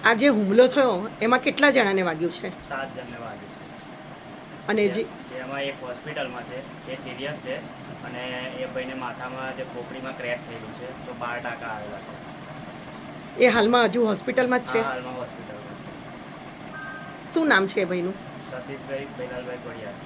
આ જે હુમલો થયો એમાં કેટલા જણાને વાગ્યું છે? 7 જણને વાગ્યું છે. અને જેમાં એક હોસ્પિટલમાં છે, એ સિરિયસ છે, અને એ ભાઈને માથામાં જે ખોપડીમાં ક્રેક થયેલું છે, તો 12 ટાંકા આવેલા છે. એ હાલમાં હજુ હોસ્પિટલમાં જ છે? હાલમાં હોસ્પિટલમાં છે. શું નામ છે એ ભાઈનું? સતીશભાઈ બેલાલભાઈ કોડિયાર.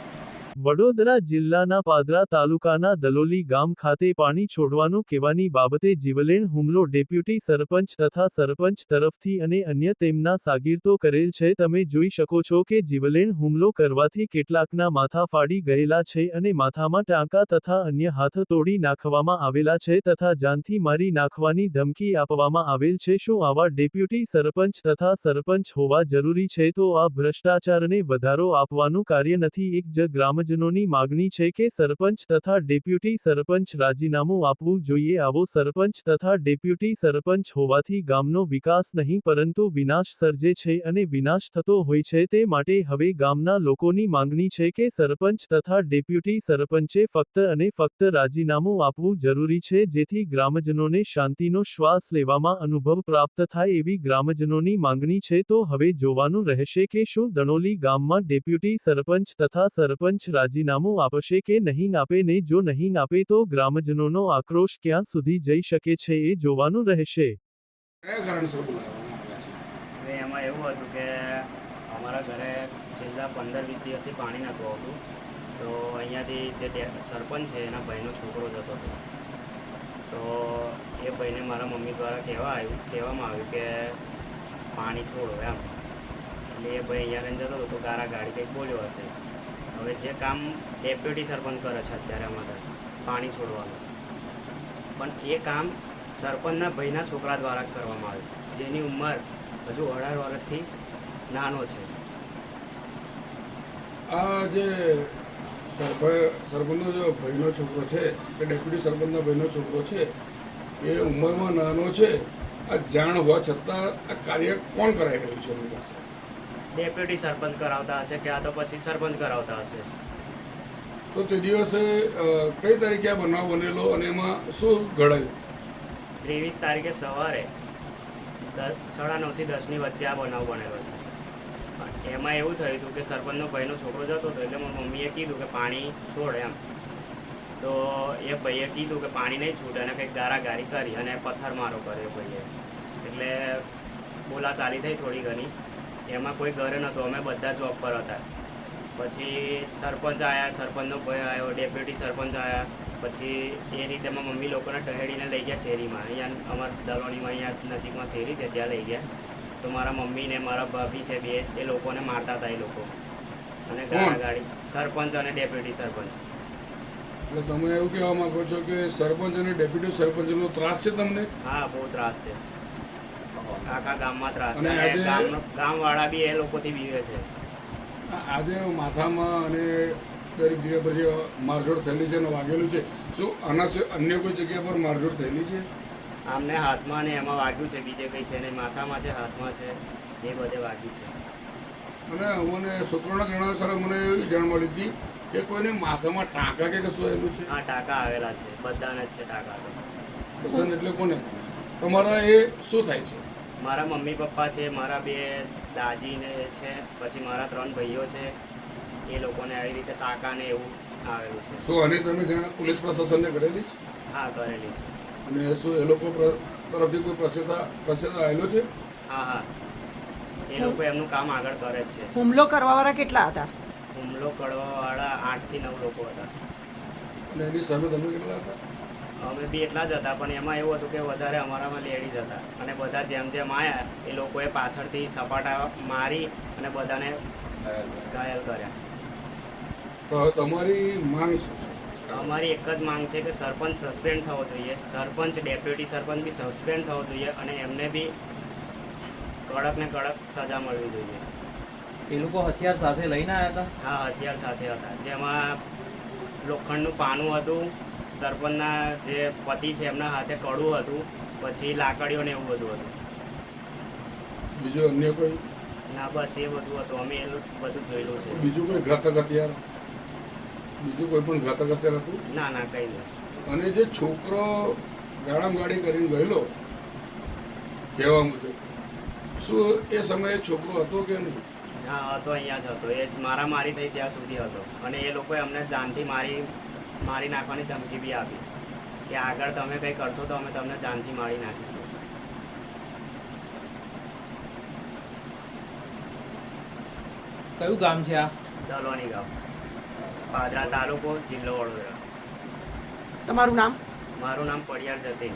વડોદરા જિલ્લાના પાદરા તાલુકાના દલોલી ગામ ખાતે પાણી છોડવાનું કહેવાની બાબતે જીવલેણ હુમલો ડેપ્યુટી સરપંચ તથા સરપંચ તરફથી અને અન્ય તેમના સાગીરતો કરેલ છે. તમે જોઈ શકો છો કે જીવલેણ હુમલો કરવાથી કેટલાકના માથા ફાડી ગયેલા છે અને માથામાં ટાંકા તથા અન્ય હાથ તોડી નાખવામાં આવેલા છે તથા જાનથી મારી નાખવાની ધમકી આપવામાં આવેલ છે. શું આવા ડેપ્યુટી સરપંચ તથા સરપંચ હોવા જરૂરી છે? તો આ ભ્રષ્ટાચારને વધારો આપવાનું કાર્ય નથી. એક જ ગ્રામજનોની માગણી છે કે સરપંચ તથા ડેપ્યુટી સરપંચ રાજીનામું આપવું જોઈએ. આવો સરપંચ તથા ડેપ્યુટી સરપંચ હોવાથી ગામનો વિકાસ નહીં પરંતુ વિનાશ સર્જે છે અને વિનાશ થતો હોય છે. તે માટે હવે ગામના લોકોની માંગણી છે કે સરપંચ તથા ડેપ્યુટી સરપંચે ફક્ત અને ફક્ત રાજીનામું આપવું જરૂરી છે, જેથી ગ્રામજનોને શાંતિનો શ્વાસ લેવામાં અનુભવ પ્રાપ્ત થાય એવી ગ્રામજનોની માંગણી છે. તો હવે જોવાનું રહેશે કે શું દણોલી ગામમાં ડેપ્યુટી સરપંચ તથા સરપંચ રાજીનામું આપશે કે નહીં આપે ને જો નહીં આપે તો ગ્રામજનોનો આક્રોશ ક્યાં સુધી જઈ શકે છે એ જોવાનું રહેશે. હવે એમાં એવું હતું કે અમારા ઘરે છેલ્લા 15-20 દિવસથી પાણી નહોતું આવતું, તો અહીંયાથી જે સરપંચ છે એના ભાઈનો છોકરો જતો હતો, તો એ ભાઈને મારા મમ્મી દ્વારા કહેવામાં આવ્યું કે પાણી છોડો એમ. એટલે એ ભાઈ અહીંયા રહીને જતો હતો, તો ગાડી કંઈક બોલ્યો હશે. હવે જે કામ ડેપ્યુટી સરપંચ કરે છે અત્યારે અમારે પાણી છોડવાનું, પણ એ કામ સરપંચના ભાઈના છોકરા દ્વારા કરવામાં આવ્યું, જેની ઉંમર હજુ 18 વર્ષથી નાનો છે. આ જે સરપંચનો જે ભાઈનો છોકરો છે કે ડેપ્યુટી સરપંચના ભાઈનો છોકરો છે, એ ઉંમરમાં નાનો છે. આ જાણ હોવા છતાં આ કાર્ય કોણ કરાવી રહ્યું છે એમની પાસે? ડેપ્યુટી સરપંચ કરાવતા હશે કે આ તો પછી સરપંચ કરાવતા હશે. તો તે દિવસે કઈ તારીખે આ બનાવ બનેલો અને એમાં શું ઘડાયું? 23 તારીખે સવારે 9:30 થી 10ની વચ્ચે આ બનાવ બનેલો છે. એમાં એવું થયું હતું કે સરપંચનો ભાઈનો છોકરો જતો હતો, એટલે મારી મમ્મીએ કીધું કે પાણી છોડ એમ. તો એ ભાઈએ કીધું કે પાણી નહીં છૂટે, અને કંઈક ગારાગારી કરી અને પથ્થરમારો કર્યો ભાઈએ. એટલે બોલાચાલી થઈ થોડી ઘણી. એમાં કોઈ ઘરે નહોતો, અમે બધા જોબ પર હતા. પછી સરપંચ આવ્યા, સરપંચનો ભાઈ આવ્યો, ડેપ્યુટી સરપંચ આવ્યા. પછી એ રીતે મારી મમ્મી લોકોને ટહેડીને લઈ ગયા શેરીમાં. અહીંયા અમારા દલોનીમાં અહીંયા નજીકમાં શેરી છે, ત્યાં લઈ ગયા. તો મારા મમ્મી ને મારા ભાભી છે બે, એ લોકોને મારતા હતા એ લોકો, અને ગાડી સરપંચ અને ડેપ્યુટી સરપંચ. એટલે તમે એવું કહેવા માંગો છો કે સરપંચ અને ડેપ્યુટી સરપંચનો ત્રાસ છે તમને? હા, બહુ ત્રાસ છે. આખા ગામમાં ત્રાસ છે. ગામવાળા બી એ લોકોથી બીવે છે. આજે માથામાં અને દરેક જગ્યા પર જે મારઝોડ થયેલી છે અને વાગેલું છે, શું આના અન્ય કોઈ જગ્યા પર મારઝોડ થયેલી છે? આમને હાથમાં ને એમાં વાગ્યું છે, બીજે કંઈ છે નહીં. માથામાં છે, હાથમાં છે, એ બધે વાગ્યું છે. અને મને સૂત્રોના જણાવ્યા સર મને એવી જાણ મળી હતી કે કોઈને માથામાં ટાંકા કે કશું આવેલું છે? હા, ટાંકા આવેલા છે, બધાને જ છે ટાંકા. તો બધાને એટલે કોને? તમારા એ શું થાય છે? મારા મમ્મી પપ્પા છે, મારા 2 દાજીને છે, પછી મારા 3 ભાઈઓ છે, એ લોકોને આવી રીતે ટાંકા ને એવું આવેલું છે. શું આની તમે જાણ પોલીસ પ્રશાસનને કરેલી છે? હા, કરેલી છે. અને શું એ લોકો તરફથી કોઈ પ્રસિદ્ધ આવેલો છે? હા હા, એ લોકો એમનું કામ આગળ કરે જ છે. હુમલો કરવાવાળા કેટલા હતા? હુમલો કરવાવાળા 8 થી 9 લોકો હતા. અને એની સામે તમે કેટલા હતા? અમે બી એટલા જ હતા, પણ એમાં એવું હતું કે વધારે અમારામાં લેડીઝ હતા, અને બધા જેમ જેમ આવ્યા એ લોકોએ પાછળથી સપાટા મારી અને બધાને ઘાયલ કર્યા. તો હવે તમારી માંગ શું છે? અમારી એક જ માંગ છે કે સરપંચ સસ્પેન્ડ થવો જોઈએ, સરપંચ ડેપ્યુટી સરપંચ બી સસ્પેન્ડ થવો જોઈએ, અને એમને બી કડક ને કડક સજા મળવી જોઈએ. એ લોકો હથિયાર સાથે લઈને આવ્યા હતા? હા, હથિયાર સાથે હતા, જેમાં લોખંડનું પાનું હતું, સરપંચના જે પતિ છે એમના હાથે કડું હતું, પછી લાકડીઓ ને એવું બધું હતું. બીજું અન્ય કોઈ? ના, બસ એ બધું હતું. અમે એ બધું જોયેલું છે. બીજું કોઈ ઘાતક હથિયાર? બીજું કોઈ પણ ઘાતક હથિયાર હતું? ના ના, કંઈ નહીં. અને જે છોકરો ગાડી કરીને ગયેલો કહેવા મુજબ, શું એ સમયે છોકરો હતો કે નહીં? હા હતો, અહીંયા જ હતો. એ મારામારી થઈ ત્યાં સુધી હતો. અને એ લોકોએ અમને જાનથી મારી નાખવાની ધમકી બી આપી કે આગળ તમે કંઈ કરશો તો અમે તમને જાનથી મારી નાખીશું. કયું ગામ છે આ? દલોની ગામ, પાદરા તાલુકો, જિલ્લો વડોદરા. તમારું નામ? મારું નામ પડિયાર જતીન.